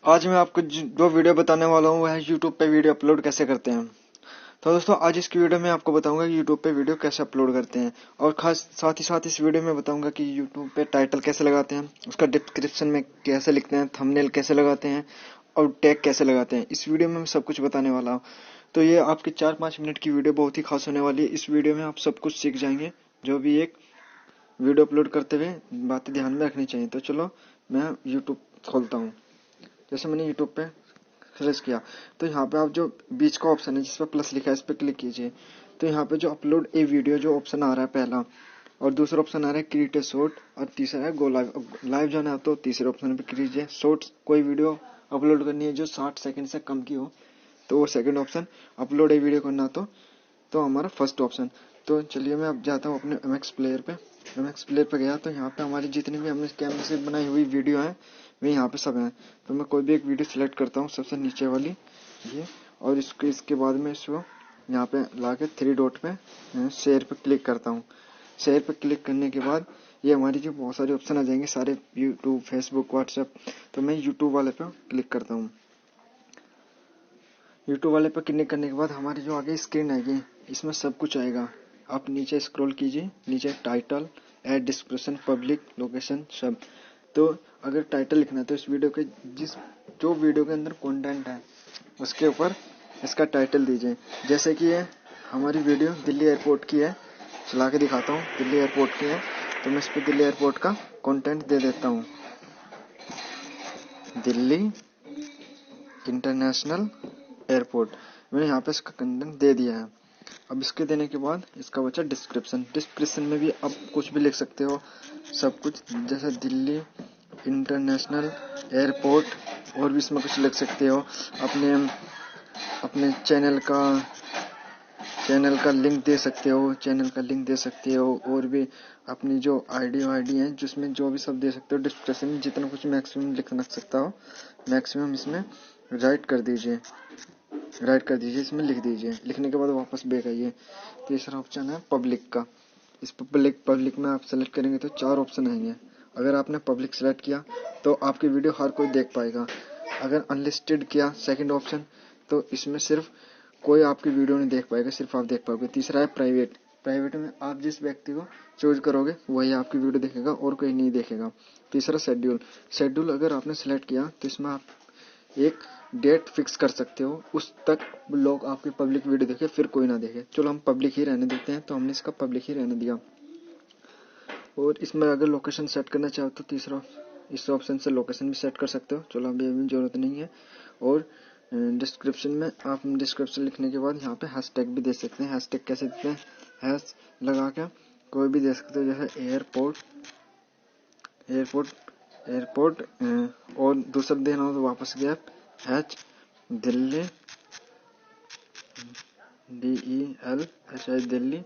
आज मैं आपको जो वीडियो बताने वाला हूँ वह है YouTube पे वीडियो अपलोड कैसे करते हैं। तो दोस्तों आज इसकी वीडियो में आपको बताऊंगा कि YouTube पे वीडियो कैसे अपलोड करते हैं और खास साथ ही साथ इस वीडियो में बताऊंगा कि YouTube पे टाइटल कैसे लगाते हैं, उसका डिस्क्रिप्शन में कैसे लिखते हैं, थंबनेल कैसे लगाते हैं और टैग कैसे लगाते हैं। इस वीडियो में मैं सब कुछ बताने वाला हूँ। तो ये आपकी 4-5 मिनट की वीडियो बहुत ही खास होने वाली है। इस वीडियो में आप सब कुछ सीख जाएंगे जो भी एक वीडियो अपलोड करते हुए बातें ध्यान में रखनी चाहिए। तो चलो मैं YouTube खोलता हूँ। जैसे मैंने YouTube पे सर्च किया तो यहाँ पे आप जो बीच का ऑप्शन है जिस पर प्लस लिखा है इस पर क्लिक कीजिए। तो यहाँ पे जो अपलोड ए वीडियो जो ऑप्शन आ रहा है पहला, और दूसरा ऑप्शन आ रहा है क्रिएट ए शॉर्ट, और तीसरा है गो लाइव। लाइव जाना है तो तीसरे ऑप्शन पे कीजिए। शॉर्ट्स कोई वीडियो अपलोड करनी है जो 60 सेकंड से कम की हो तो वो सेकंड ऑप्शन। अपलोड ए वीडियो करना तो हमारा फर्स्ट ऑप्शन। तो चलिए मैं अब जाता हूँ अपने MX प्लेयर पे। MX प्लेयर पे गया तो यहाँ पे हमारी जितनी भी हमने कैमरे से बनाई हुई वीडियो है वे यहाँ पे सब हैं। तो मैं कोई भी एक वीडियो सिलेक्ट करता हूँ सबसे नीचे वाली ये, और इसके बाद में इसको यहाँ पे ला के 3 डॉट पे शेयर पे क्लिक करता हूँ। शेयर पे क्लिक करने के बाद ये हमारी जो बहुत सारे ऑप्शन आ जाएंगे सारे, यूट्यूब, फेसबुक, व्हाट्सएप। तो मैं यूट्यूब वाले पे क्लिक करता हूँ। यूट्यूब वाले पर क्लिक करने के बाद हमारी जो आगे स्क्रीन आएगी इसमें सब कुछ आएगा। आप नीचे स्क्रॉल कीजिए, नीचे title, add, description, public, location सब। तो अगर टाइटल लिखना है तो इस वीडियो के जो वीडियो के अंदर कंटेंट है उसके ऊपर इसका टाइटल दीजिए। जैसे कि ये हमारी वीडियो दिल्ली एयरपोर्ट की है, चला के दिखाता हूँ। दिल्ली एयरपोर्ट की है तो मैं इस पर दिल्ली एयरपोर्ट का कंटेंट दे देता हूँ, दिल्ली इंटरनेशनल एयरपोर्ट। मैंने यहाँ पे इसका कंटेंट दे दिया है। अब इसके देने के बाद इसका बचा डिस्क्रिप्शन। डिस्क्रिप्शन में भी आप कुछ भी लिख सकते हो, सब कुछ, जैसे दिल्ली इंटरनेशनल एयरपोर्ट। और भी इसमें कुछ लिख सकते हो, अपने चैनल का लिंक दे सकते हो, और भी अपनी जो आईडी है जिसमें जो भी सब दे सकते हो। डिस्क्रिप्शन में जितना कुछ मैक्सिमम लिख सकता हो मैक्सिमम इसमें राइट कर दीजिए, इसमें लिख दीजिए। लिखने के बाद वापस बैक आइए। तीसरा ऑप्शन है पब्लिक का। इस पब्लिक में आप सेलेक्ट करेंगे तो 4 ऑप्शन आएंगे। अगर आपने पब्लिक सेलेक्ट किया तो आपकी वीडियो हर कोई देख पाएगा। अगर अनलिस्टेड किया सेकंड ऑप्शन तो इसमें सिर्फ कोई आपकी वीडियो नहीं देख पाएगा, सिर्फ आप देख पाओगे। तीसरा है प्राइवेट। प्राइवेट में आप जिस व्यक्ति को चूज करोगे वही आपकी वीडियो देखेगा और कोई नहीं देखेगा। तीसरा शेड्यूल अगर आपने सेलेक्ट किया तो इसमें आप एक डेट फिक्स कर सकते हो, उस तक लोग आपकी पब्लिक वीडियो देखे फिर कोई ना देखे। चलो हम पब्लिक ही रहने देते हैं, तो हमने इसका पब्लिक ही रहने दिया। और इसमें अगर लोकेशन सेट करना चाहो तो तीसरा इस ऑप्शन से लोकेशन भी सेट कर सकते हो। चलो अभी जरूरत नहीं है। और डिस्क्रिप्शन में आप डिस्क्रिप्शन लिखने के बाद यहाँ पे हैशटैग भी दे सकते हैं। हैशटैग कैसे देते हैं, हैश लगा के कोई भी दे सकते हो, जैसे एयरपोर्ट और दूसरा देना हो तो वापस गया H Delhi DELHI Delhi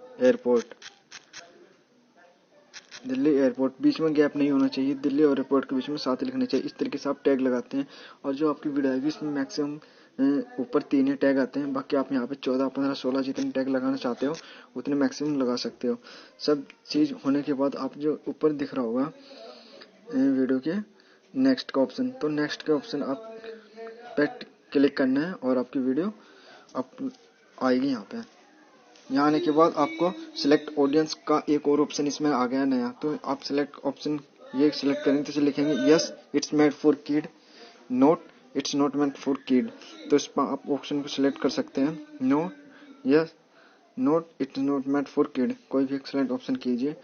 airport. बीच में गैप नहीं होना चाहिए, दिल्ली और एयरपोर्ट के बीच में साथ लिखने चाहिए। इस तरीके से आप टैग लगाते हैं। और जो आपकी वीडियो आएगी इसमें मैक्सिमम ऊपर 3 ही टैग आते हैं। बाकी आप यहाँ पे 14, 15, 16 जितने टैग लगाना चाहते हो उतने मैक्सिमम लगा सकते हो। सब चीज होने के बाद आप जो ऊपर दिख रहा होगा वीडियो के नेक्स्ट का ऑप्शन, तो नेक्स्ट के ऑप्शन आप पे क्लिक करना है और आपकी वीडियो अब आएगी यहाँ पे। यहाँ आने के बाद आपको सिलेक्ट ऑडियंस का एक और ऑप्शन इसमें आ गया नया। तो आप सिलेक्ट ऑप्शन ये सिलेक्ट करेंगे तो लिखेंगे yes it's made for kid, note it's not made for kid. तो इस पर आप ऑप्शन को सिलेक्ट कर सकते हैं, no, yes, note, it's not made for kid. कोई भी सिलेक्ट ऑप्शन कीजिए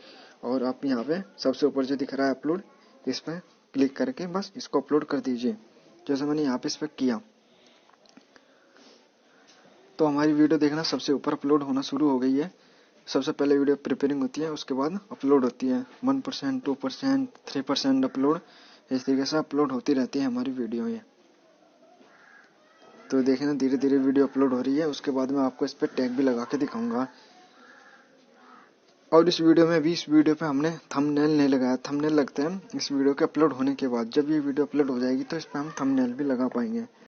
और आप यहाँ पे सबसे ऊपर जो दिख रहा है अपलोड, इस पर क्लिक करके बस इसको अपलोड कर दीजिए। जैसे मैंने यहाँ पे इस पर किया तो हमारी वीडियो देखना सबसे ऊपर अपलोड होना शुरू हो गई है। सबसे पहले वीडियो प्रिपेयरिंग होती है, उसके बाद अपलोड होती है। 1%, 2%, 3% अपलोड, इस तरीके से अपलोड होती रहती है हमारी वीडियो ये। तो देखना धीरे धीरे वीडियो अपलोड हो रही है। उसके बाद मैं आपको इस पर टैग भी लगा के दिखाऊंगा। और इस वीडियो पे हमने थंबनेल नहीं लगाया। थंबनेल लगते हैं इस वीडियो के अपलोड होने के बाद। जब ये वीडियो अपलोड हो जाएगी तो इस पर हम थंबनेल भी लगा पाएंगे।